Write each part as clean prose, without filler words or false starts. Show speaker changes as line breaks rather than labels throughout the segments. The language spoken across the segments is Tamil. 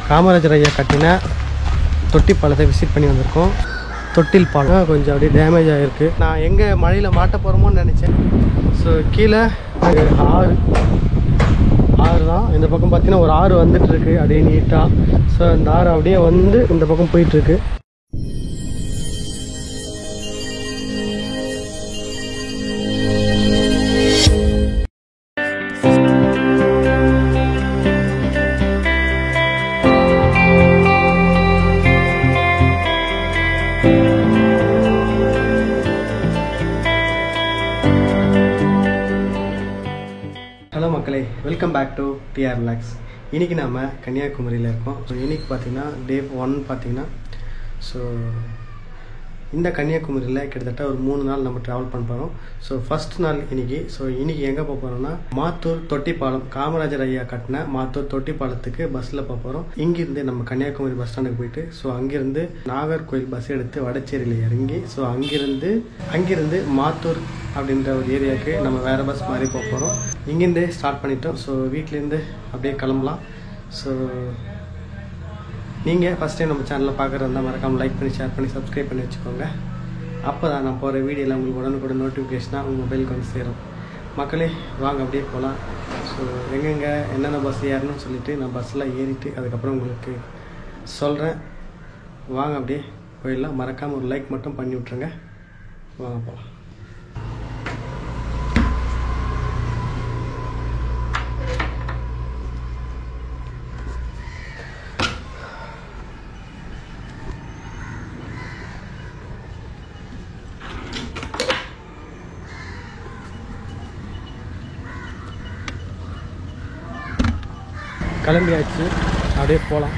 காமராஜர் ஐயா கட்டின தொட்டி பாலத்தை விசிட் பண்ணி வந்திருக்கோம். தொட்டில் பாலம் கொஞ்சம் அப்படியே டேமேஜ் ஆகிருக்கு. நான் எங்கே மழையில் மாட்ட போகிறோமோன்னு நினச்சேன். ஸோ கீழே ஆறு தான். இந்த பக்கம் பார்த்தீங்கன்னா ஒரு ஆறு வந்துட்டுருக்கு அப்படியே நீட்டாக. ஸோ இந்த ஆறு அப்படியே வந்து இந்த பக்கம் போயிட்டுருக்கு. ஹலோ மக்களே, welcome back to TR Relax. இன்றைக்கி நம்ம கன்னியாகுமரியில் இருக்கோம். ஸோ இன்றைக்கி பார்த்திங்கன்னா டே 1 பார்த்திங்கன்னா ஸோ இந்த கன்னியாகுமரியில் கிட்டத்தட்ட ஒரு 3 நாள் நம்ம ட்ராவல் பண்ண போகிறோம். ஸோ ஃபஸ்ட் நாள் இன்றைக்கி. ஸோ இன்றைக்கி எங்கே போக போகிறோம்னா மாத்தூர் தொட்டிப்பாலம், காமராஜர் ஐயா கட்டின மாத்தூர் தொட்டிப்பாலத்துக்கு பஸ்ஸில் போக போகிறோம். இங்கேருந்து நம்ம கன்னியாகுமரி பஸ் ஸ்டாண்டுக்கு போயிட்டு ஸோ அங்கேருந்து நாகர்கோவில் பஸ் எடுத்து வடச்சேரியில் இறங்கி ஸோ அங்கேருந்து மாத்தூர் அப்படின்ற ஒரு ஏரியாவுக்கு நம்ம வேறு பஸ் மாதிரி போக போகிறோம். இங்கேருந்தே ஸ்டார்ட் பண்ணிட்டோம். ஸோ வீட்டிலேருந்து அப்படியே கிளம்பலாம். ஸோ நீங்கள் ஃபஸ்ட் டைம் நம்ம சேனலில் பார்க்குறது இருந்தால் மறக்காமல் லைக் பண்ணி ஷேர் பண்ணி சப்ஸ்கிரைப் பண்ணி வச்சுக்கோங்க. அப்போ தான் நான் போகிற வீடியோவில் உங்களுக்கு உடனுக்குடன் நோட்டிஃபிகேஷனாக உங்கள் மொபைலுக்கு வந்து சேரும். மக்களே வாங்க அப்படியே போகலாம். ஸோ எங்கெங்கே என்னென்ன பஸ் ஏறணும்னு சொல்லிவிட்டு நான் பஸ்ஸில் ஏறிட்டு அதுக்கப்புறம் உங்களுக்கு சொல்கிறேன். வாங்க அப்படியே போயிடலாம். மறக்காமல் ஒரு லைக் மட்டும் பண்ணி விட்ருங்க. வாங்க போகலாம். கிளம்பியாச்சு, அப்படியே போகலாம்.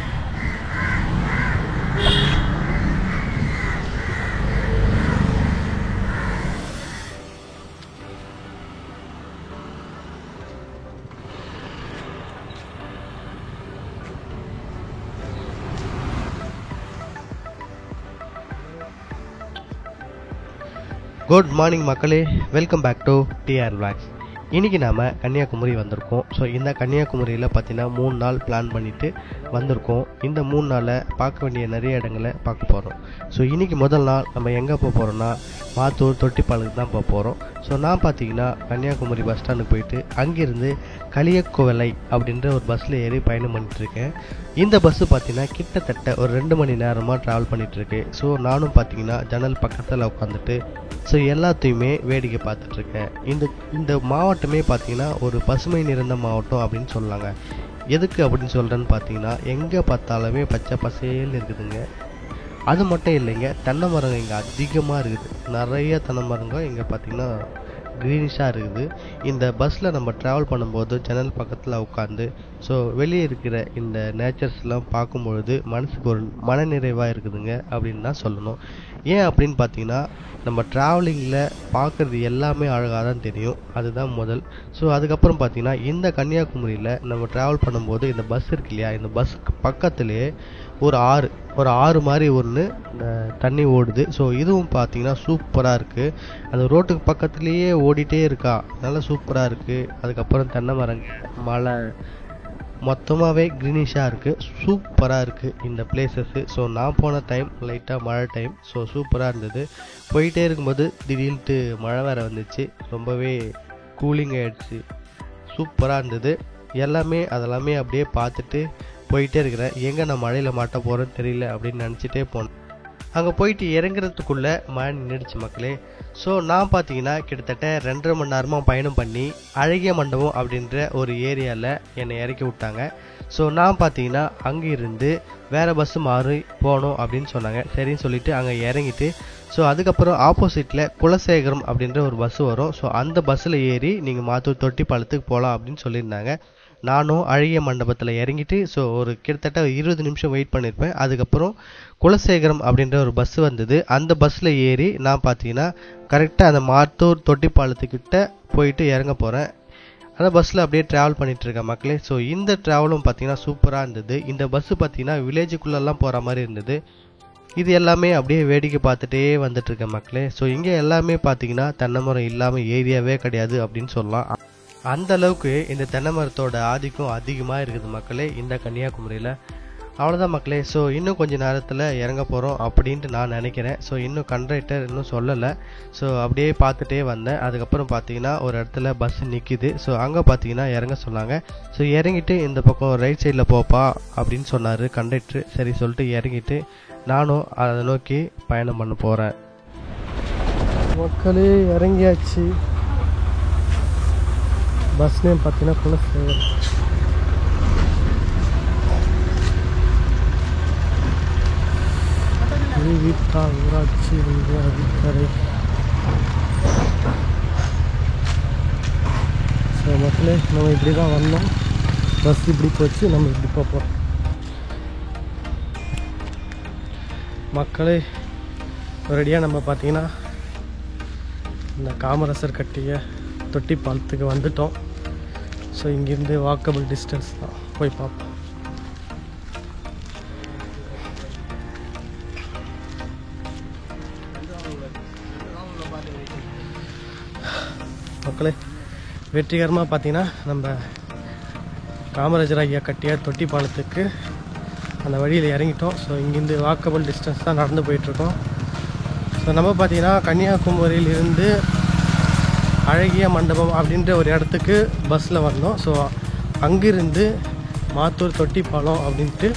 குட் மார்னிங் மக்களே, welcome back to TR Relax. இன்றைக்கி நாம் கன்னியாகுமரி வந்திருக்கோம். ஸோ இந்த கன்னியாகுமரியில் பார்த்திங்கன்னா 3 நாள் பிளான் பண்ணிவிட்டு வந்திருக்கோம். இந்த 3 நாளில் பார்க்க வேண்டிய நிறைய இடங்களை பார்க்க போகிறோம். ஸோ இன்றைக்கி முதல் நாள் நம்ம எங்கே போக போகிறோன்னா மாத்தூர் தொட்டிப்பாலத்துக்கு தான் போக போகிறோம். ஸோ நான் பார்த்தீங்கன்னா கன்னியாகுமரி பஸ் ஸ்டாண்டுக்கு போயிட்டு அங்கேருந்து களியக்கோவிலை அப்படின்ற ஒரு பஸ்ஸில் ஏறி பயணம் பண்ணிட்டுருக்கேன். இந்த பஸ்ஸு பார்த்திங்கன்னா கிட்டத்தட்ட ஒரு 2 மணி நேரமாக ட்ராவல் பண்ணிகிட்ருக்கு. ஸோ நானும் பார்த்திங்கன்னா ஜன்னல் பக்கத்தில் உட்காந்துட்டு ஸோ எல்லாத்தையுமே வேடிக்கை பார்த்துட்ருக்கேன். இந்த மாவட்டமே பார்த்திங்கன்னா ஒரு பசுமை நிறைந்த மாவட்டம் அப்படின்னு சொல்லலாங்க. எதுக்கு அப்படின்னு சொல்கிறேன்னு பார்த்தீங்கன்னா எங்கே பார்த்தாலுமே பச்சை பசேல்னு இருக்குதுங்க. அது மட்டும் இல்லைங்க, தென்னை மரங்கள் இங்கே அதிகமாக இருக்குது. நிறைய தென்னை மரங்கள் இங்கே பார்த்திங்கன்னா க்ரீனிஷாக இருக்குது. இந்த பஸ்ஸில் நம்ம ட்ராவல் பண்ணும்போது ஜன்னல் பக்கத்தில் உட்காந்து ஸோ வெளியே இருக்கிற இந்த நேச்சர்ஸ்லாம் பார்க்கும்பொழுது மனசுக்கு ஒரு மனநிறைவாக இருக்குதுங்க அப்படின்னு தான் சொல்லணும். ஏன் அப்படின்னு பார்த்தீங்கன்னா நம்ம ட்ராவலிங்கில் பார்க்குறது எல்லாமே அழகாக தான் தெரியும், அதுதான் முதல். ஸோ அதுக்கப்புறம் பார்த்திங்கன்னா இந்த கன்னியாகுமரியில் நம்ம ட்ராவல் பண்ணும்போது இந்த பஸ் இருக்கு இல்லையா, இந்த பஸ்ஸுக்கு பக்கத்துலேயே ஒரு ஆறு மாதிரி ஒன்று தண்ணி ஓடுது. ஸோ இதுவும் பார்த்திங்கன்னா சூப்பராக இருக்குது. அந்த ரோட்டுக்கு பக்கத்துலேயே ஓடிட்டே இருக்கா, நல்லா சூப்பராக இருக்குது. அதுக்கப்புறம் தென்னை மரங்க, மலை, மொத்தமாகவே க்ரீனிஷாக இருக்குது. சூப்பராக இருக்குது இந்த பிளேசஸ்ஸு. ஸோ நான் போன டைம் லைட்டாக மழை டைம். ஸோ சூப்பராக இருந்தது. போயிட்டே இருக்கும்போது திடீர்னுட்டு மழை வேறு வந்துச்சு. ரொம்பவே கூலிங் ஆகிடுச்சு. சூப்பராக இருந்தது. அதெல்லாமே அப்படியே பார்த்துட்டு போயிட்டே இருக்கிறேன். எங்கே நான் மழையில் மாட்ட போகிறேன்னு தெரியல அப்படின்னு நினச்சிட்டே போனேன். அங்கே போயிட்டு இறங்குறதுக்குள்ளே மழை நின்றுடுச்சு மக்களே. ஸோ நான் பார்த்தீங்கன்னா கிட்டத்தட்ட 2.5 மணி நேரமாக பயணம் பண்ணி அழகிய மண்டபம் அப்படின்ற ஒரு ஏரியாவில் என்னை இறக்கி விட்டாங்க. ஸோ நான் பார்த்தீங்கன்னா அங்கே இருந்து வேறு பஸ்ஸு மாறி போகணும் அப்படின்னு சொன்னாங்க. சரின்னு சொல்லிவிட்டு அங்கே இறங்கிட்டு ஸோ அதுக்கப்புறம் ஆப்போசிட்டில் குலசேகரம் அப்படின்ற ஒரு பஸ்ஸு வரும். ஸோ அந்த பஸ்ஸில் ஏறி நீங்கள் மாத்தூர் தொட்டிப்பாலத்துக்கு போகலாம் அப்படின்னு சொல்லியிருந்தாங்க. நானும் அழகிய மண்டபத்தில் இறங்கிட்டு ஸோ ஒரு கிட்டத்தட்ட 20 நிமிஷம் வெயிட் பண்ணியிருப்பேன். அதுக்கப்புறம் குலசேகரம் அப்படின்ற ஒரு பஸ்ஸு வந்தது. அந்த பஸ்ஸில் ஏறி நான் பார்த்தீங்கன்னா கரெக்டாக அந்த மாத்தூர் தொட்டிப்பாலத்துக்கிட்ட போயிட்டு இறங்க போகிறேன். அந்த பஸ்ஸில் அப்படியே ட்ராவல் பண்ணிகிட்ருக்கேன் மக்களே. ஸோ இந்த ட்ராவலும் பார்த்தீங்கன்னா சூப்பராக இருந்தது. இந்த பஸ்ஸு பார்த்தீங்கன்னா வில்லேஜுக்குள்ளெல்லாம் போகிற மாதிரி இருந்தது. இது எல்லாமே அப்படியே வேடிக்கை பார்த்துட்டே வந்துட்டுருக்கேன் மக்களே. ஸோ இங்கே எல்லாமே பார்த்தீங்கன்னா தென்னை மரம் இல்லாமல் ஏரியாவே கிடையாது அப்படின்னு சொல்லலாம். அந்த அளவுக்கு இந்த தென்னை மரத்தோட ஆதிக்கம் அதிகமாக இருக்குது மக்களே இந்த கன்னியாகுமரியில். அவ்வளோதான் மக்களே. ஸோ இன்னும் கொஞ்சம் நேரத்தில் இறங்க போகிறோம் அப்படின்ட்டு நான் நினைக்கிறேன். ஸோ இன்னும் கண்டக்டர் இன்னும் சொல்லலை. ஸோ அப்படியே பார்த்துட்டே வந்தேன். அதுக்கப்புறம் பார்த்தீங்கன்னா ஒரு இடத்துல பஸ் நிற்கிது. ஸோ அங்கே பார்த்தீங்கன்னா இறங்க சொன்னாங்க. ஸோ இறங்கிட்டு இந்த பக்கம் ரைட் சைடில் போப்பா அப்படின்னு சொன்னார் கண்டக்டர். சரி சொல்லிட்டு இறங்கிட்டு நானும் அதை நோக்கி பயணம் பண்ண போகிறேன். மக்களே இறங்கியாச்சு. பஸ் நேம் பார்த்தீங்கன்னா குலசேகரம். வீட்டா ஊராட்சி ஒன்றிய அதிகாரி. ஸோ மக்களே நம்ம இப்படி தான் வந்தோம். பஸ் இப்படி போச்சு, நம்ம இப்படி போகிறோம். மக்களே ரெடியாக நம்ம பார்த்தீங்கன்னா இந்த காமராசர் கட்டிய தொட்டி பாலத்துக்கு வந்துட்டோம். ஸோ இங்கேருந்து வாக்கபிள் டிஸ்டன்ஸ் தான், போய் பார்ப்போம். மக்களே வெற்றிகரமாக பார்த்தீங்கன்னா நம்ம காமராஜர் ஐயா கட்டிய தொட்டி பாலத்துக்கு அந்த வழியில் இறங்கிட்டோம். ஸோ இங்கேருந்து வாக்கபிள் டிஸ்டன்ஸ் தான் நடந்து போயிட்டுருக்கோம். ஸோ நம்ம பார்த்தீங்கன்னா கன்னியாகுமரியிலிருந்து அழகிய மண்டபம் அப்படின்ற ஒரு இடத்துக்கு பஸ்ஸில் வந்தோம். ஸோ அங்கிருந்து மாத்தூர் தொட்டி பாலம் அப்படின்ட்டு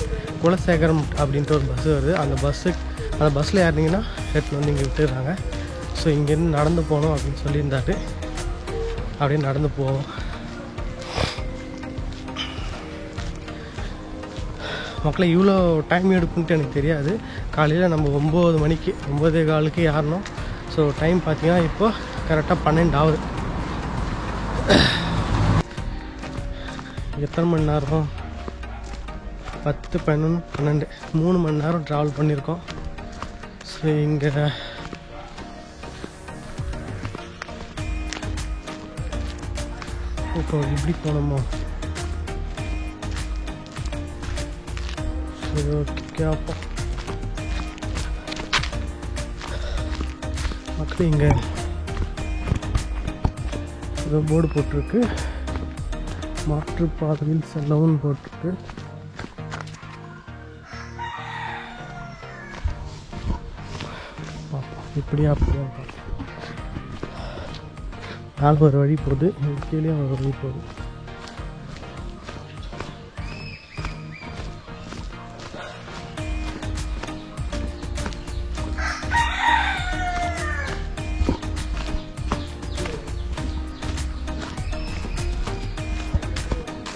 குலசேகரம் அப்படின்ட்டு ஒரு பஸ்ஸு வருது. அந்த பஸ்ஸில் ஏறினீங்கன்னா எடுத்துன்னு வந்து இங்கே விட்டுடுறாங்க. ஸோ இங்கேருந்து நடந்து போகணும் அப்படின்னு சொல்லியிருந்தாரு. அப்படியே நடந்து போவோம். மக்களை இவ்வளோ டைம் எடுக்குன்ட்டு எனக்கு தெரியாது. காலையில் நம்ம 9 மணிக்கு 9:15 ஏறணும். ஸோ டைம் பார்த்தீங்கன்னா இப்போ கரெக்டாக 12 ஆகுது. எத்தனை மணி நேரம்? 10, 11, 12 3 மணி நேரம் ட்ராவல் பண்ணியிருக்கோம். ஸோ இங்கே இப்போ இப்படி போனோமோ? சரி ஓகே கேட்போம். மக்கள் இங்கே ஏதோ போர்டு போட்டிருக்கு, மாற்றுப்பாதையில் செல்லவும் போட்டிருக்கு. இப்படியா அப்படியா நாலு ஒரு வழி போகுது, கீழே ஒரு வழி போகுது.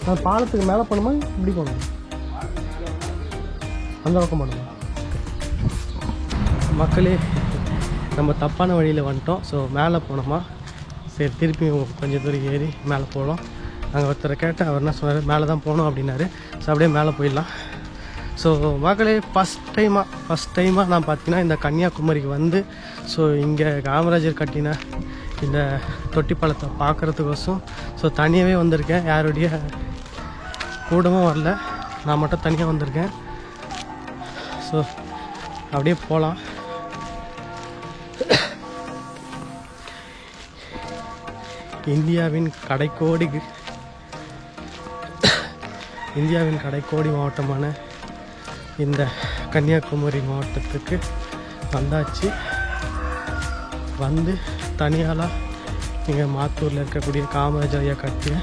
நான் பாலத்துக்கு மேலே போகணுமா இப்படி போகணும்? அந்த பக்கம் போகணுமா? மக்களே நம்ம தப்பான வழியில் வந்துட்டோம். ஸோ மேலே போனோமா, சரி திருப்பி கொஞ்சம் தூரம் ஏறி மேலே போகலாம். அங்கே ஒருத்தரை கேட்டேன், அவர் என்ன சொன்னார், மேலே தான் போகணும் அப்படின்னாரு. ஸோ அப்படியே மேலே போயிடலாம். ஸோ மக்களே ஃபஸ்ட் டைமாக நான் பார்த்தீங்கன்னா இந்த கன்னியாகுமரிக்கு வந்து ஸோ இங்கே காமராஜர் கட்டின இந்த தொட்டி பாலத்தை பார்க்குறதுக்கோசம் ஸோ தனியாகவே வந்திருக்கேன். யாருடைய கூடவும் வரல, நான் மட்டும் தனியாக வந்திருக்கேன். ஸோ அப்படியே போகலாம். இந்தியாவின் கடைக்கோடி மாவட்டமான இந்த கன்னியாகுமரி மாவட்டத்துக்கு வந்தாச்சு. வந்து தனியாலாக இங்கே மாத்தூரில் இருக்கக்கூடிய காமராஜர் ஐயா கட்டிய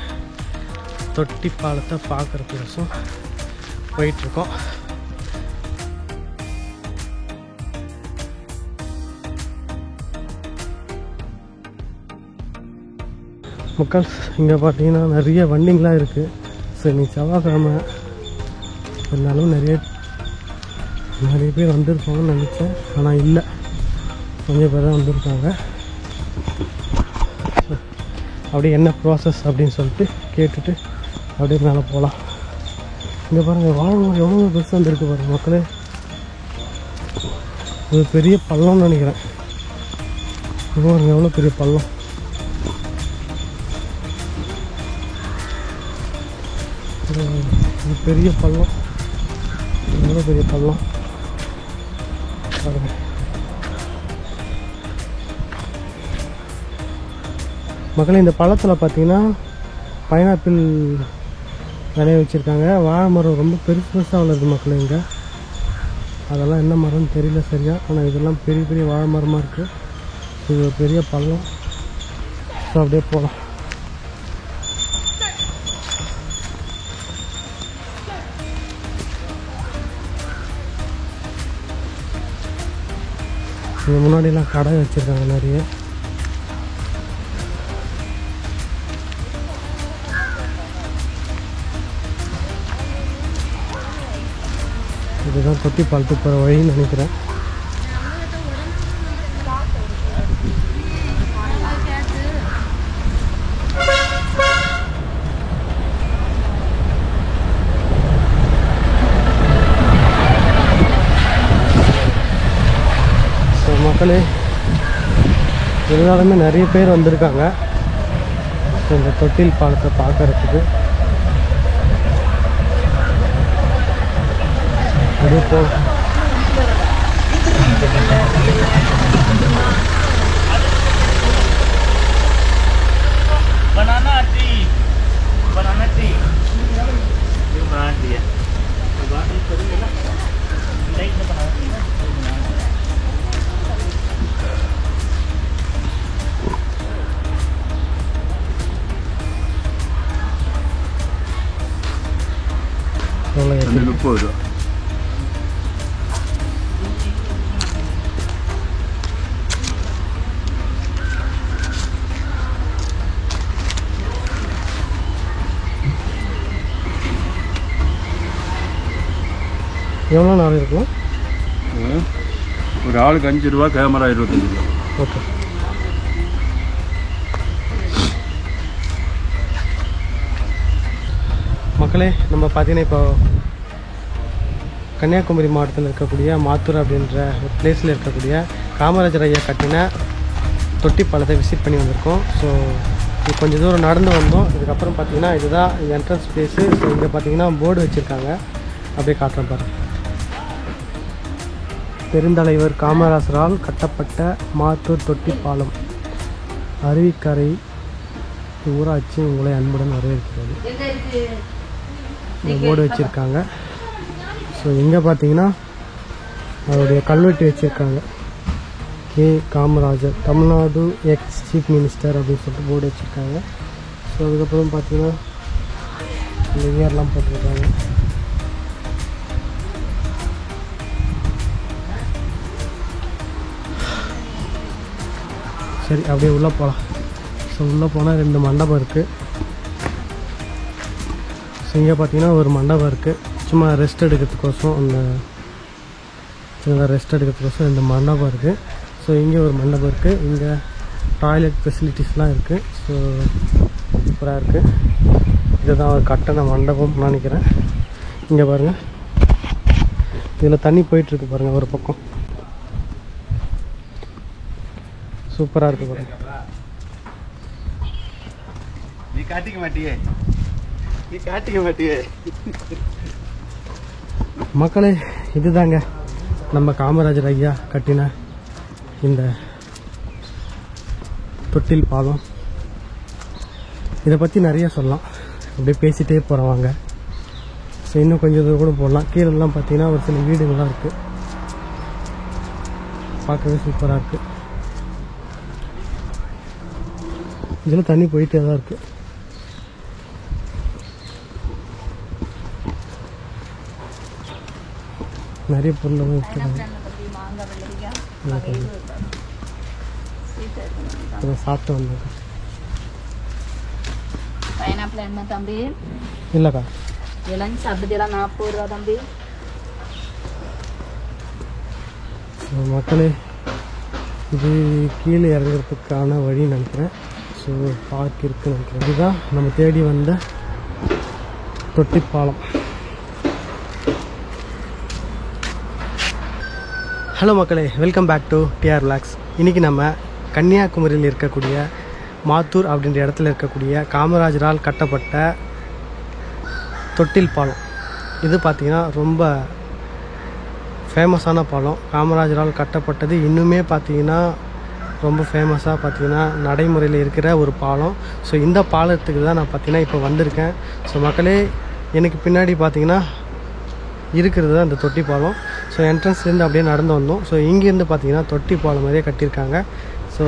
தொட்டி பாலத்தை பார்க்குறதுக்கோசம் போயிட்டுருக்கோம். மக்கள் இங்கே பார்த்தீங்கன்னா நிறைய வண்டிங்களாம் இருக்குது. ஸோ இன்னைக்கு செவ்வாய்க்கிழமை இருந்தாலும் நிறைய பேர் வந்திருப்பாங்கன்னு நினச்சேன். ஆனால் இல்லை, கொஞ்சம் பேர் தான் வந்திருக்காங்க. அப்படியே என்ன ப்ராசஸ் அப்படின்னு சொல்லிட்டு கேட்டுட்டு அப்படியே மேலே போகலாம். இங்கே பாருங்கள், வாழை எவ்வளோ பெருசாக வந்துருக்கு பாருங்கள் மக்களே. ஒரு பெரிய பள்ளம்னு நினைக்கிறேன். பாருங்கள் எவ்வளோ பெரிய பள்ளம். பெரிய பள்ளம், எவ்வளோ பெரிய பள்ளம் பாருங்கள் மக்களே. இந்த பழத்தில் பார்த்தீங்கன்னா பைனாப்பிள்
நிறைய வச்சுருக்காங்க. வாழை மரம் ரொம்ப பெருசாக வளருது மக்கள் இங்கே. அதெல்லாம் என்ன மரம்னு தெரியல சரியா, ஆனால் இதெல்லாம் பெரிய பெரிய வாழை மரமாக இருக்குது. இது ஒரு பெரிய பள்ளம். ஸோ அப்படியே போகலாம். இது முன்னாடிலாம் கடை வச்சுருக்காங்க நிறைய. இதுதான் தொட்டி பாலத்துக்கு போகிற வழின்னு நினைக்கிறேன். மக்களே இருந்தாலுமே நிறைய பேர் வந்திருக்காங்க இந்த தொட்டில் பாலத்தை பார்க்கறதுக்கு. அப்படியே போ. எவ்வளோ நாள் இருக்கும்?
ஒரு ஆளுக்கு 5 ரூபா, கேமரா 25 ரூபா.
ஓகே. மக்களே நம்ம பார்த்தீங்கன்னா இப்போ கன்னியாகுமரி மாவட்டத்தில் இருக்கக்கூடிய மாத்தூர் அப்படின்ற ஒரு பிளேஸில் இருக்கக்கூடிய காமராஜர் ஐயா கட்டின தொட்டி பாலத்தை விசிட் பண்ணி வந்திருக்கோம். ஸோ இது கொஞ்சம் தூரம் நடந்து வந்தோம். இதுக்கப்புறம் பார்த்தீங்கன்னா இதுதான் என்ட்ரன்ஸ் பிளேஸு. ஸோ இங்கே பார்த்தீங்கன்னா போர்டு வச்சுருக்காங்க, அப்படியே காட்டுறேன் பாருங்கள். பெருந்தலைவர் காமராஜரால் கட்டப்பட்ட மாத்தூர் தொட்டி பாலம், அருவிக்கரை ஊராட்சி உங்களை அன்புடன் வரவேற்கிறது. இந்த போர்டு வச்சுருக்காங்க. ஸோ இங்கே பார்த்தீங்கன்னா அவருடைய கல்வெட்டு வச்சுருக்காங்க. K Kamarajar Tamil Nadu X chief minister அப்படின்னு சொல்லிட்டு போர்டு வச்சுருக்காங்க. ஸோ அதுக்கப்புறம் பார்த்தீங்கன்னா இந்த இயர்லாம் போட்டிருக்காங்க. சரி அப்படியே உள்ளே போகலாம். ஸோ உள்ளே போனால் 2 மண்டபம் இருக்குது. ஸோ இங்கே பார்த்தீங்கன்னா ஒரு மண்டபம் இருக்குது. சும்மா ரெஸ்ட் எடுக்கிறதுக்கோசம் அந்த சின்னதாக ரெஸ்ட் எடுக்கிறதுக்கோசம் 2 மண்டபம் இருக்குது. ஸோ இங்கே ஒரு மண்டபம் இருக்குது. இங்கே டாய்லெட் ஃபெசிலிட்டிஸ்லாம் இருக்குது. ஸோ சூப்பராக இருக்குது. இதுதான் ஒரு கட்டண மண்டபம் நினைக்கிறேன். இங்கே பாருங்கள், இதில் தண்ணி போயிட்டுருக்கு பாருங்கள் ஒரு பக்கம். சூப்பராக இருக்குது பாருங்க.
நீ காட்டிக்க மாட்டியே.
மக்களே இதுதாங்க நம்ம காமராஜர் ஐயா கட்டின இந்த தொட்டில் பாலம். இதை பற்றி நிறைய சொல்லலாம், அப்படியே பேசிகிட்டே போகிறவாங்க. ஸோ இன்னும் கொஞ்சம் தூரம் கூட போடலாம். கீழெல்லாம் பார்த்தீங்கன்னா ஒரு சில வீடுகள்லாம் இருக்குது, பார்க்கவே சூப்பராக இருக்குது. இதில் தண்ணி போயிட்டே தான் இருக்குது. நிறைய பொருள் வச்சுருக்காங்க. சாப்பிட்டு வந்தேன்.
பைனாப்பிள் என்ன தம்பி?
இல்லைக்கா,
இளஞ்சி சப்பத்தியெல்லாம் 40 ரூபா தம்பி.
மக்களே இது கீழே இறங்குறதுக்கான வழி நினைக்கிறேன். ஸோ பார்க் இருக்குன்னு நினைக்கிறேன். இதுதான் நம்ம தேடி வந்த தொட்டி பாலம். ஹலோ மக்களே, welcome back to TR Vlogs. இன்றைக்கி நம்ம கன்னியாகுமரியில் இருக்கக்கூடிய மாத்தூர் அப்படின்ற இடத்துல இருக்கக்கூடிய காமராஜரால் கட்டப்பட்ட தொட்டில் பாலம். இது பார்த்திங்கன்னா ரொம்ப ஃபேமஸான பாலம். காமராஜரால் கட்டப்பட்டது. இன்னுமே பார்த்திங்கன்னா ரொம்ப ஃபேமஸாக பார்த்திங்கன்னா நடைமுறையில் இருக்கிற ஒரு பாலம். ஸோ இந்த பாலத்துக்கு தான் நான் பார்த்திங்கன்னா இப்போ வந்திருக்கேன். ஸோ மக்களே எனக்கு பின்னாடி பார்த்தீங்கன்னா இருக்கிறது தான் அந்த தொட்டி பாலம். ஸோ என்ட்ரன்ஸ்லேருந்து அப்படியே நடந்து வந்தோம். ஸோ இங்கேருந்து பார்த்தீங்கன்னா தொட்டி பாலம் மாதிரியே கட்டியிருக்காங்க. ஸோ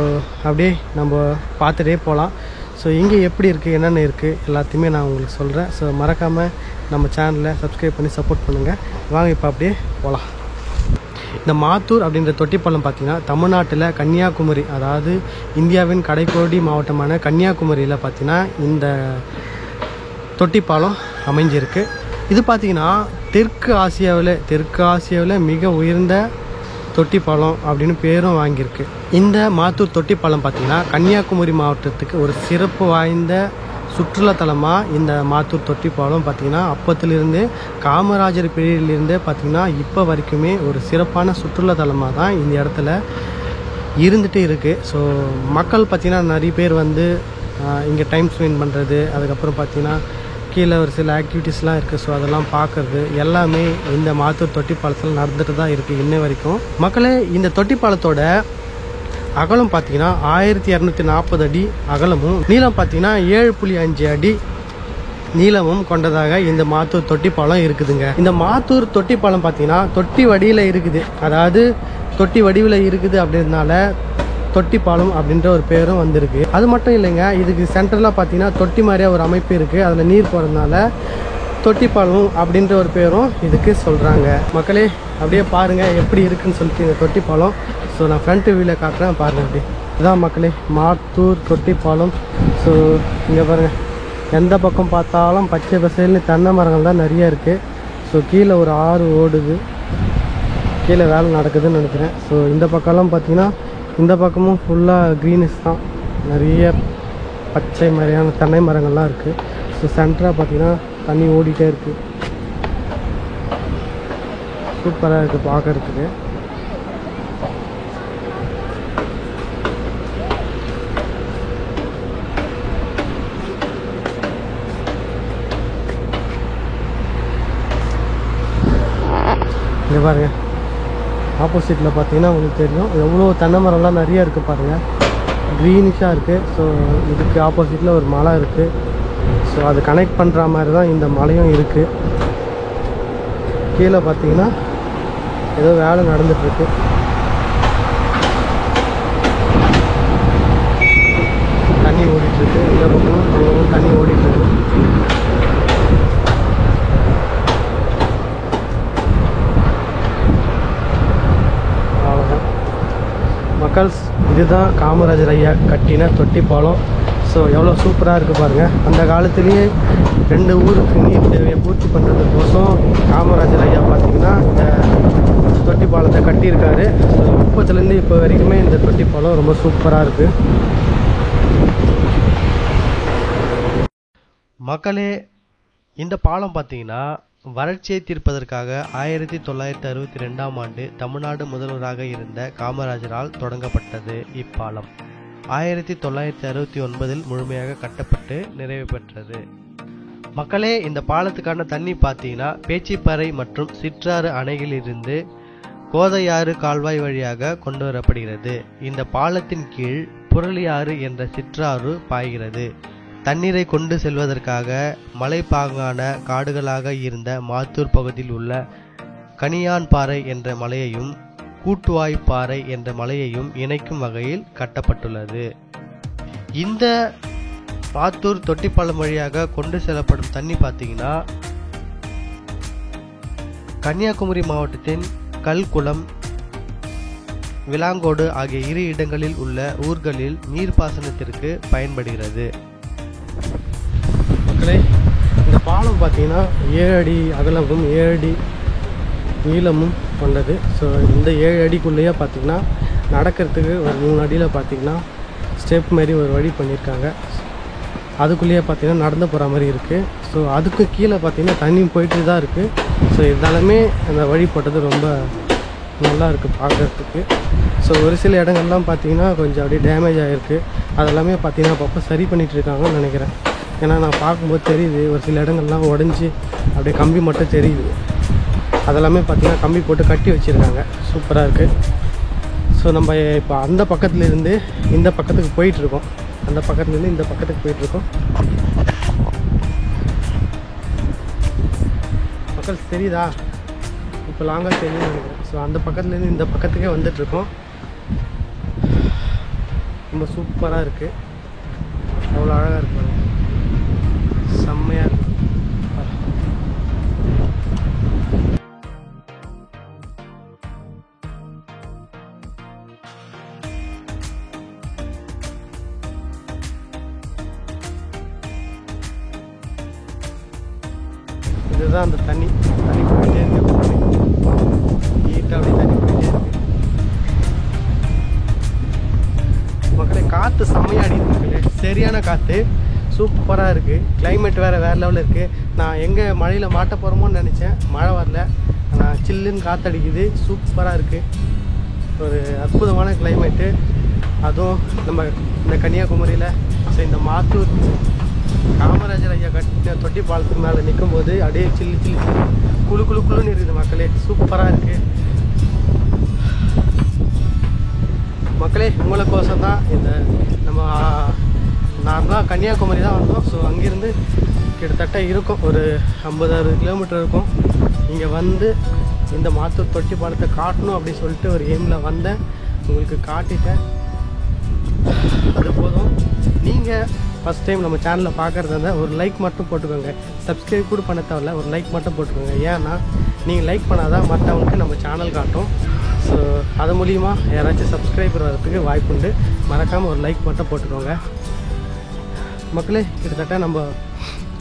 அப்படியே நம்ம பார்த்துட்டே போகலாம். ஸோ இங்கே எப்படி இருக்குது, என்னென்ன இருக்குது எல்லாத்தையுமே நான் உங்களுக்கு சொல்கிறேன். ஸோ மறக்காமல் நம்ம சேனலை சப்ஸ்கிரைப் பண்ணி சப்போர்ட் பண்ணுங்கள். வாங்க இப்போ அப்படியே போகலாம். இந்த மாத்தூர் அப்படின்ற தொட்டிப்பாலம் பார்த்திங்கன்னா தமிழ்நாட்டில் கன்னியாகுமரி, அதாவது இந்தியாவின் கடைக்கோடி மாவட்டமான கன்னியாகுமரியில் பார்த்திங்கன்னா இந்த தொட்டிப்பாலம் அமைஞ்சிருக்கு. இது பார்த்திங்கன்னா தெற்கு ஆசியாவில் மிக உயர்ந்த தொட்டிப்பாலம் அப்படின்னு பேரும் வாங்கியிருக்கு. இந்த மாத்தூர் தொட்டிப்பாலம் பார்த்திங்கன்னா கன்னியாகுமரி மாவட்டத்துக்கு ஒரு சிறப்பு வாய்ந்த சுற்றுலாத்தலமாக இந்த மாத்தூர் தொட்டிப்பாலம் பார்த்திங்கன்னா அப்பத்திலிருந்து காமராஜர் பீரியட்லேருந்தே பார்த்திங்கன்னா இப்போ வரைக்குமே ஒரு சிறப்பான சுற்றுலாத்தலமாக தான் இந்த இடத்துல இருந்துகிட்டு இருக்குது. ஸோ மக்கள் பார்த்திங்கன்னா நிறைய பேர் வந்து இங்கே டைம் ஸ்பெண்ட் பண்ணுறது, அதுக்கப்புறம் பார்த்திங்கன்னா கீழே ஒரு சில ஆக்டிவிட்டீஸ்லாம் இருக்குது. ஸோ அதெல்லாம் பார்க்குறது எல்லாமே இந்த மாத்தூர் தொட்டிப்பாலத்தில் நடந்துட்டு தான் இருக்குது இன்ன வரைக்கும். மக்களே, இந்த தொட்டிப்பாலத்தோட அகலம் பார்த்தீங்கன்னா 1240 அடி அகலமும், நீளம் பார்த்தீங்கன்னா 7.5 அடி நீளமும் கொண்டதாக இந்த மாத்தூர் தொட்டிப்பாலம் இருக்குதுங்க. இந்த மாத்தூர் தொட்டிப்பாலம் பார்த்தீங்கன்னா தொட்டி வடிவில் இருக்குது. அதாவது தொட்டி வடிவில் இருக்குது அப்படின்றதுனால தொட்டிப்பாலம் அப்படின்ற ஒரு பேரும் வந்திருக்கு. அது மட்டும் இல்லைங்க, இதுக்கு சென்டரில் பார்த்தீங்கன்னா தொட்டி மாதிரியா ஒரு அமைப்பு இருக்குது. அதில் நீர் போகிறதுனால தொட்டிப்பாலம் அப்படின்ற ஒரு பேரும் இதுக்கு சொல்கிறாங்க. மக்களே, அப்படியே பாருங்கள் எப்படி இருக்குன்னு சொல்லிட்டு இந்த தொட்டிப்பாலம். ஸோ நான் ஃப்ரண்ட்டு வியூவில் காட்டுறேன், பாருங்கள். அப்படி இதுதான் மக்களே மாத்தூர் தொட்டிப்பாலம். ஸோ இங்கே பாருங்கள், எந்த பக்கம் பார்த்தாலும் பச்சை பசேல்னு தென்னை மரங்கள் தான் நிறைய இருக்குது. ஸோ கீழே ஒரு ஆறு ஓடுது, கீழே வேலை நடக்குதுன்னு நினைக்கிறேன். ஸோ இந்த பக்கம்லாம் பார்த்திங்கன்னா இந்த பக்கமும் ஃபுல்லாக க்ரீனிஷ் தான், நிறைய பச்சை மாதிரியான தென்னை மரங்கள்லாம் இருக்குது. ஸோ சென்டராக பார்த்திங்கன்னா தண்ணி ஓடிட்டே இருக்குது. சூப்பராக இருக்குது பார்க்குறதுக்கு. இங்கே பாருங்கள், ஆப்போசிட்டில் பார்த்தீங்கன்னா உங்களுக்கு தெரியும் எவ்வளோ தென்னை மரம்லாம் நிறைய இருக்குது பாருங்கள், க்ரீனிஷாக இருக்குது. ஸோ இதுக்கு ஆப்போசிட்டில் ஒரு மலை இருக்குது. ஸோ அது கனெக்ட் பண்ணுற மாதிரி தான் இந்த மலையும் இருக்குது. கீழே பார்த்தீங்கன்னா ஏதோ வேலை நடந்துகிட்ருக்கு. தண்ணி ஓடிட்டுருக்கு, இந்த பக்கமும் தண்ணி ஓடிட்டுருக்கு. மக்கள்ஸ், இதுதான் காமராஜர் ஐயா கட்டின தொட்டிப்பாலம். ஸோ எவ்வளோ சூப்பராக இருக்குது பாருங்கள். அந்த காலத்துலேயே 2 ஊருக்கு நீர் தேவையை பூர்த்தி பண்ணுறதுக்கோசம் காமராஜர் ஐயா பார்த்திங்கன்னா இந்த தொட்டிப்பாலத்தை கட்டியிருக்காரு. ஸோ இப்போத்துலேருந்து இப்போ வரைக்குமே இந்த தொட்டிப்பாலம் ரொம்ப சூப்பராக இருக்குது.
மக்களே, இந்த பாலம் பார்த்தீங்கன்னா வறட்சியை தீர்ப்பதற்காக 1962ஆம் ஆண்டு தமிழ்நாடு முதல்வராக இருந்த காமராஜரால் தொடங்கப்பட்டது. இப்பாலம் 1969இல் முழுமையாக கட்டப்பட்டு நிறைவு பெற்றது. மக்களே, இந்த பாலத்துக்கான தண்ணி பார்த்தீங்கன்னா பேச்சிப்பாறை மற்றும் சிற்றாறு அணைகளிலிருந்து கோதையாறு கால்வாய் வழியாக கொண்டு வரப்படுகிறது. இந்த பாலத்தின் கீழ் புரளியாறு என்ற சிற்றாறு பாய்கிறது. தண்ணீரை கொண்டு செல்வதற்காக மலைப்பாங்கான காடுகளாக இருந்த மாத்தூர் பகுதியில் உள்ள கனியான்பாறை என்ற மலையையும் கூட்டுவாய்ப்பாறை என்ற மலையையும் இணைக்கும் வகையில் கட்டப்பட்டுள்ளது. இந்த மாத்தூர் தொட்டிப்பாலம் வழியாக கொண்டு செல்லப்படும் தண்ணி பார்த்தீங்கன்னா கன்னியாகுமரி மாவட்டத்தின் கல்குளம், விலாங்கோடு ஆகிய 2 இடங்களில் உள்ள ஊர்களில் நீர்ப்பாசனத்திற்கு பயன்படுகிறது.
மக்களே, இந்த பாலம் பார்த்தீங்கன்னா 7 அடி அகலமும் 7 அடி நீளமும் கொண்டது. ஸோ இந்த 7 அடிக்குள்ளேயே பார்த்திங்கன்னா நடக்கிறதுக்கு ஒரு 3 அடியில் பார்த்திங்கன்னா ஸ்டெப் மாதிரி ஒரு வழி பண்ணியிருக்காங்க. அதுக்குள்ளேயே பார்த்திங்கன்னா நடந்து போகிற மாதிரி இருக்குது. ஸோ அதுக்கு கீழே பார்த்திங்கன்னா தண்ணி போயிட்டு தான் இருக்குது. ஸோ இருந்தாலுமே அந்த வழி போட்டது ரொம்ப நல்லா இருக்குது பார்க்குறதுக்கு. ஸோ ஒரு சில இடங்கள்லாம் பார்த்திங்கன்னா கொஞ்சம் அப்படியே டேமேஜ் ஆகிருக்கு. அதெல்லாமே பார்த்திங்கன்னா அப்பப்போ சரி பண்ணிகிட்ருக்காங்கன்னு நினைக்கிறேன். ஏன்னா நான் பார்க்கும்போது தெரியுது ஒரு சில இடங்கள்லாம் உடஞ்சி அப்படியே கம்பி மட்டும் தெரியுது. அதெல்லாமே பார்த்திங்கன்னா கம்பி போட்டு கட்டி வச்சுருக்காங்க. சூப்பராக இருக்குது. ஸோ நம்ம இப்போ அந்த பக்கத்துலேருந்து இந்த பக்கத்துக்கு போயிட்டுருக்கோம். அந்த பக்கத்துலேருந்து இந்த பக்கத்துக்கு போயிட்டுருக்கோம். மக்கள் தெரியுதா? இப்போ லாங்காக தெரியுதுன்னு நினைக்கிறேன். ஸோ அந்த பக்கத்துலேருந்து இந்த பக்கத்துக்கே வந்துட்டுருக்கோம். ரொம்ப சூப்பராக இருக்குது. அவ்வளோ அழகாக இருக்கு, செம்மையாக இருக்குது. இதுதான் அந்த தண்ணி போயிட்டே இருக்கு. நீட்டாக அப்படியே தண்ணி போயிட்டே இருக்கு. மக்களே காற்று செம்மையாடி மக்களே, சரியான காற்று, சூப்பராக இருக்குது. கிளைமேட் வேறு லெவலில் இருக்குது. நான் எங்கே மழையில் மாட்ட போகிறோமோன்னு நினச்சேன், மழை வரல. ஆனால் சில்லுன்னு காற்றடிக்குது, சூப்பராக இருக்குது. ஒரு அற்புதமான கிளைமேட்டு. அதுவும் நம்ம இந்த கன்னியாகுமரியில் இந்த மாத்தூர் காமராஜர் ஐயா கட்டின தொட்டி பாலத்துக்கு மேலே நிற்கும் போது அப்படியே சில்லு குழுன்னு இருக்குது மக்களே, சூப்பராக இருக்குது. மக்களே உங்களுக்கோசம் தான் இந்த நம்ம நார்மலாக கன்னியாகுமரி தான் வந்தோம். ஸோ அங்கேருந்து கிட்டத்தட்ட இருக்கும் ஒரு 50-60 கிலோமீட்டர் இருக்கும். இங்கே வந்து இந்த மாத்தூர் தொட்டி பாலத்தை காட்டணும் அப்படின்னு சொல்லிட்டு ஒரு எய்மில் வந்தேன். உங்களுக்கு காட்டிட்டேன், அது போதும். நீங்கள் ஃபஸ்ட் டைம் நம்ம சேனலில் பார்க்குறதா இருந்தால் ஒரு லைக் மட்டும் போட்டுக்கோங்க. சப்ஸ்கிரைப் கூட பண்ண தேவையில்ல, ஒரு லைக் மட்டும் போட்டுக்கோங்க. ஏன்னா நீங்கள் லைக் பண்ணாதான் மற்றவங்களுக்கு நம்ம சேனல் காட்டும். ஸோ அது மூலிமா யாராச்சும் சப்ஸ்கிரைபர் வரதுக்கு வாய்ப்புண்டு. மறக்காமல் ஒரு லைக் மட்டும் போட்டுக்கோங்க மக்களே. கிட்டத்தட்ட நம்ம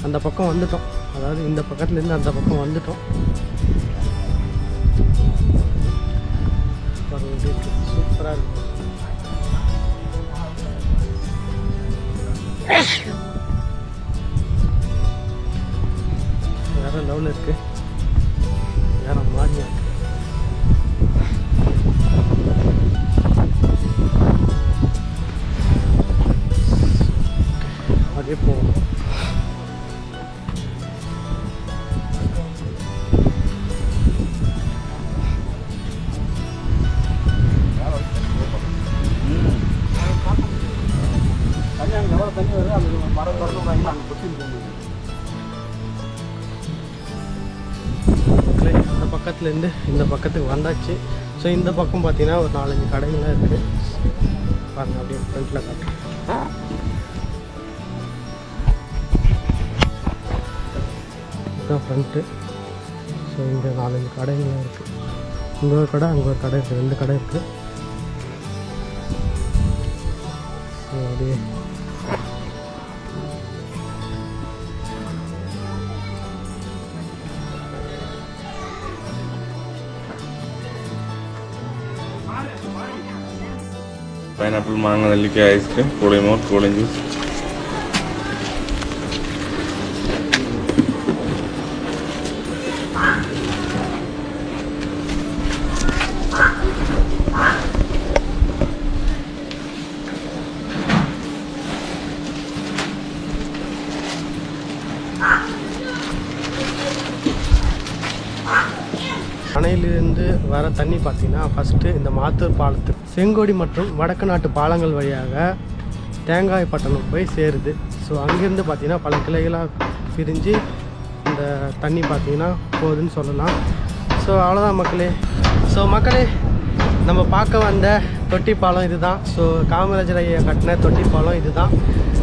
அந்த பக்கம் வந்துட்டோம், அதாவது இந்த பக்கத்துலேருந்து அந்த பக்கம் வந்துட்டோம். சூப்பராக இருக்கும். வேற லெவலில் இருக்கு, வேற மாதிரியா இருக்கு. அதே போகும். அந்த பக்கத்துலேருந்து இந்த பக்கத்துக்கு வந்தாச்சு. ஸோ இந்த பக்கம் பார்த்தீங்கன்னா ஒரு 4-5 கடைகள்லாம் இருக்குது. பாருங்க, அப்படியே ஃப்ரண்ட்டில் காட்டுறேன். இதுதான் ஃப்ரண்ட்டு. ஸோ இங்கே 4-5 கடைகள்லாம் இருக்குது. இங்கே ஒரு கடை, அங்கே ஒரு கடை இருக்குது, 2 கடை இருக்குது. ஸோ அப்படியே
pineapple mango nellikkai ice cream, Kolimot, orange juice.
அணையிலிருந்து வர தண்ணி பார்த்தீங்கன்னா ஃபஸ்ட்டு இந்த மாத்தூர் பாலத்துக்கு செங்கோடி மற்றும் வடக்கு நாட்டு பாலங்கள் வழியாக தேங்காய்பட்டணம் போய் சேருது. ஸோ அங்கேருந்து பார்த்தீங்கன்னா பல கிளைகளாக பிரிஞ்சு இந்த தண்ணி பார்த்தீங்கன்னா போகுதுன்னு சொல்லலாம். ஸோ அவ்வளோதான் மக்களே. ஸோ மக்களே, நம்ம பார்க்க வந்த தொட்டி பாலம் இது தான். ஸோ காமராஜர் ஐயா கட்டின தொட்டி பாலம் இது தான்.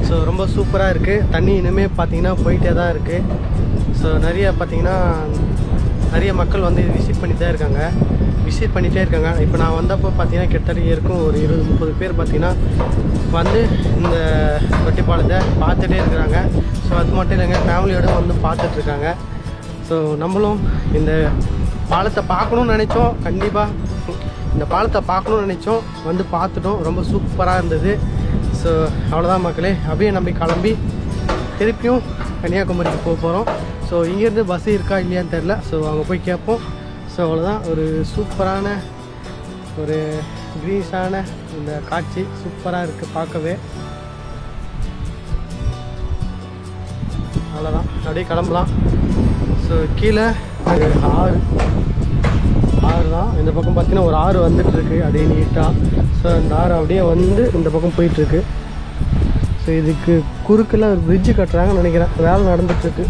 ஸோ ரொம்ப சூப்பராக இருக்குது. தண்ணி இனிமேல் பார்த்தீங்கன்னா போயிட்டே தான் இருக்குது. ஸோ நிறைய மக்கள் வந்து விசிட் பண்ணிகிட்டே இருக்காங்க. இப்போ நான் வந்தப்போ பார்த்தீங்கன்னா கிட்டத்தட்ட இருக்கும் ஒரு 20-30 பேர் பார்த்தீங்கன்னா வந்து இந்த தொட்டி பாலத்தை பார்த்துட்டே இருக்கிறாங்க. ஸோ அது மட்டும் இல்லைங்க, ஃபேமிலியோடு வந்து பார்த்துட்ருக்காங்க. ஸோ நம்மளும் இந்த பாலத்தை பார்க்கணுன்னு நினச்சோம், கண்டிப்பாக இந்த பாலத்தை பார்க்கணுன்னு நினச்சோம், வந்து பார்த்துட்டோம். ரொம்ப சூப்பராக இருந்தது. ஸோ அவ்வளோதான் மக்களே, அப்படியே நம்ம கிளம்பி திருப்பியும் கன்னியாகுமரிக்கு போக போகிறோம். ஸோ இங்கேருந்து பஸ்ஸு இருக்கா இல்லையான்னு தெரில. ஸோ அங்கே போய் கேட்போம். ஸோ அவ்வளோதான், ஒரு சூப்பரான ஒரு க்ரீஸான இந்த காட்சி சூப்பராக இருக்குது பார்க்கவே. அவ்வளோதான், அப்படியே கிளம்பலாம். ஸோ கீழே ஆறு தான். இந்த பக்கம் பார்த்தீங்கன்னா ஒரு ஆறு வந்துட்டுருக்கு அப்படியே நீட்டாக. ஸோ அந்த ஆறு அப்படியே வந்து இந்த பக்கம் போயிட்டுருக்கு. ஸோ இதுக்கு குறுக்கில் ஒரு பிரிட்ஜு கட்டுறாங்கன்னு நினைக்கிறேன், வேலை நடந்துட்டுருக்கு.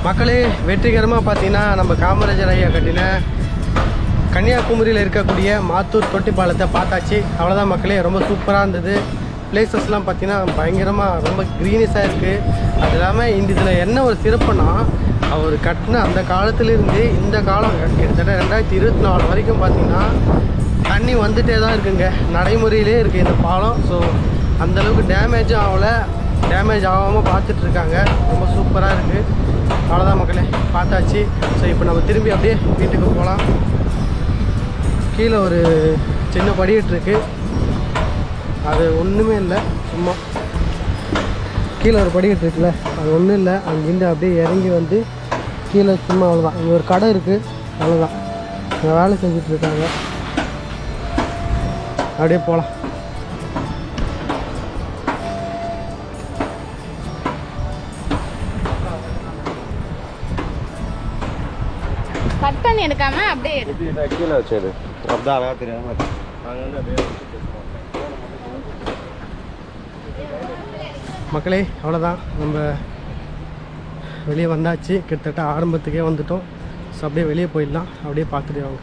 மக்களே, வெற்றிகரமாக பார்த்தீங்கன்னா நம்ம காமராஜர் ஐயா கட்டின கன்னியாகுமரியில் இருக்கக்கூடிய மாத்தூர் தொட்டி பாலத்தை பார்த்தாச்சு. அவ்வளோதான் மக்களே, ரொம்ப சூப்பராக இருந்தது. பிளேசஸ்லாம் பார்த்தீங்கன்னா பயங்கரமாக ரொம்ப க்ரீனிஸாக இருக்குது. அது இல்லாமல் இதில் என்ன ஒரு சிறப்புனா, அவர் கட்டின அந்த காலத்துலேருந்து இந்த காலம் கிட்டத்தட்ட 2024 வரைக்கும் பார்த்தீங்கன்னா தண்ணி வந்துகிட்டே தான் இருக்குங்க. நடைமுறையிலே இருக்குது இந்த பாலம். ஸோ அந்தளவுக்கு டேமேஜும் ஆகலை, டேமேஜ் ஆகாமல் பார்த்துட்ருக்காங்க. ரொம்ப சூப்பராக இருக்குது. அவ்வளோதான் மக்களே, பார்த்தாச்சு. ஸோ இப்போ நம்ம திரும்பி அப்படியே வீட்டுக்கு போகலாம். கீழே ஒரு சின்ன படிக்கட்டு இருக்குது, அது ஒன்றுமே இல்லை, சும்மா கீழே ஒரு படிக்கட்டு இருக்குல்ல, அது ஒன்றும் இல்லை. அங்கேருந்து அப்படியே இறங்கி வந்து கீழே சும்மா அவ்வளோதான். இங்கே ஒரு கடை இருக்குது, அவ்வளோதான். இங்கே வேலை செஞ்சிட்ருக்காங்க. அப்படியே போகலாம்.
கட் பண்ணி எடுக்காம அப்படியே
கீழே வச்சது
அப்படிதான் அழகாக தெரியாம
மக்களே, அவ்வளோதான். நம்ம வெளியே வந்தாச்சு. கிட்டத்தட்ட ஆரம்பத்துக்கே வந்துட்டோம். ஸோ அப்படியே வெளியே போயிடலாம். அப்படியே பார்த்துட்டு வாங்க.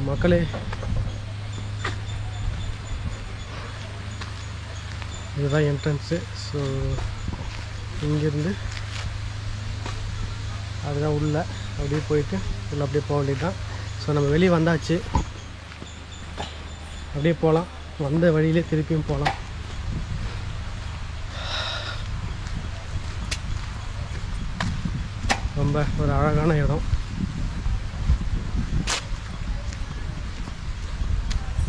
மக்களே, இதுதான் என்ட்ரன்ஸு. ஸோ இங்கேருந்து அதுதான் உள்ள அப்படியே போயிட்டு உள்ள அப்படியே போக வேண்டியது தான். ஸோ நம்ம வெளியே வந்தாச்சு, அப்படியே போகலாம். வந்த வழியிலே திருப்பியும் போகலாம். ரொம்ப ஒரு அழகான இடம்.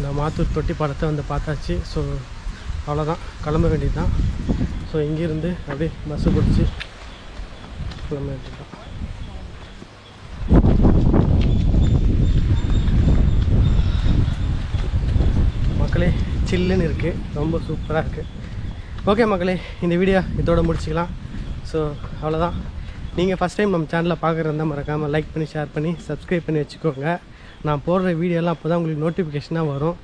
இந்த மாத்தூர் தொட்டி பாலத்தை வந்து பார்த்தாச்சு. ஸோ அவ்வளோதான், கிளம்ப வேண்டியது தான். ஸோ இங்கேருந்து அப்படியே பஸ்ஸு பிடிச்சி கிளம்ப வேண்டியது தான். மக்களே, சில்லுன்னு இருக்குது, ரொம்ப சூப்பராக இருக்குது. ஓகே மக்களே, இந்த வீடியோ இதோட முடிச்சிக்கலாம். ஸோ அவ்வளோதான். நீங்கள் ஃபஸ்ட் டைம் நம்ம சேனலில் பார்க்குறதா மறக்காமல் லைக் பண்ணி, ஷேர் பண்ணி, சப்ஸ்கிரைப் பண்ணி வச்சுக்கோங்க. நான் போடுற வீடியோலாம் அப்போ தான் உங்களுக்கு நோட்டிஃபிகேஷனாக வரும்.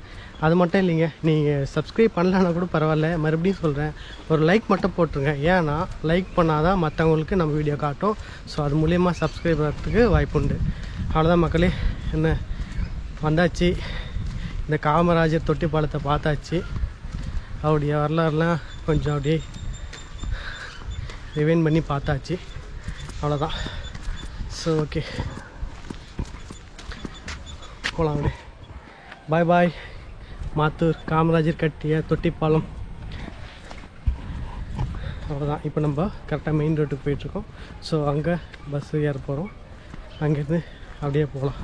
அது மட்டும் இல்லைங்க, நீங்கள் சப்ஸ்கிரைப் பண்ணலன்னா கூட பரவாயில்ல, மறுபடியும் சொல்கிறேன், ஒரு லைக் மட்டும் போட்டுருங்க. ஏன்னா லைக் பண்ணால் தான் மற்றவங்களுக்கு நம்ம வீடியோ காட்டும். ஸோ அது மூலயமா சப்ஸ்கிரைப் பண்ணுறதுக்கு வாய்ப்பு உண்டு. அவ்வளோதான் மக்களே, என்ன வந்தாச்சு. இந்த காமராஜர் தொட்டி பாலத்தை பார்த்தாச்சு. அவருடைய வரலாறுலாம் கொஞ்சம் அப்படியே ரிவைன் பண்ணி பார்த்தாச்சு. அவ்வளோதான். ஸோ ஓகே, போகலாம் அப்படியே. பாய் பாய். மாத்தூர் காமராஜர் கட்டிய தொட்டிப்பாலம். அவ்வளோதான். இப்போ நம்ம கரெக்டாக மெயின் ரோட்டுக்கு போயிட்டுருக்கோம். ஸோ அங்கே பஸ்ஸு ஏற போகிறோம். அங்கேருந்து அப்படியே போகலாம்.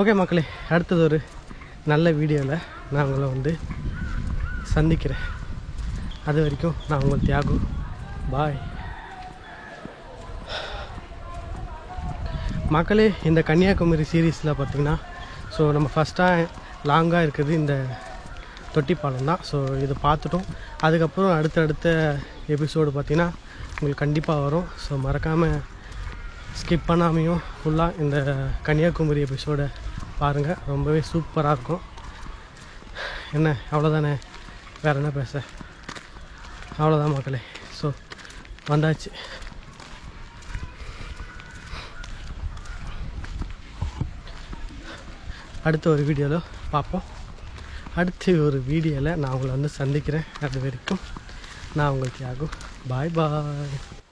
ஓகே மக்களே, அடுத்தது ஒரு நல்ல வீடியோவில் நான் உங்களை வந்து சந்திக்கிறேன். அது வரைக்கும் நான் உங்கள் தியாகு. பாய் மக்களே. இந்த கன்னியாகுமரி சீரீஸில் பார்த்திங்கன்னா, ஸோ நம்ம ஃபஸ்ட்டாக லாங்காக இருக்குது இந்த தொட்டிப்பாலம் தான். ஸோ இதை பார்த்துட்டோம். அதுக்கப்புறம் அடுத்தடுத்த எபிசோடு பார்த்திங்கன்னா உங்களுக்கு கண்டிப்பாக வரும். ஸோ மறக்காமல் ஸ்கிப் பண்ணாமையும் ஃபுல்லாக இந்த கன்னியாகுமரி எபிசோடை பாருங்கள். ரொம்பவே சூப்பராக இருக்கும். என்ன, அவ்வளோதானே, வேறு என்ன பேச. அவ்வளோதான் மக்களே. ஸோ வந்தாச்சு. அடுத்த ஒரு வீடியோவில் பார்ப்போம். அடுத்த ஒரு வீடியோவில் நான் உங்களை வந்து சந்திக்கிறேன். அது வரைக்கும் நான் உங்களுக்கு யாகும். பாய் பாய்.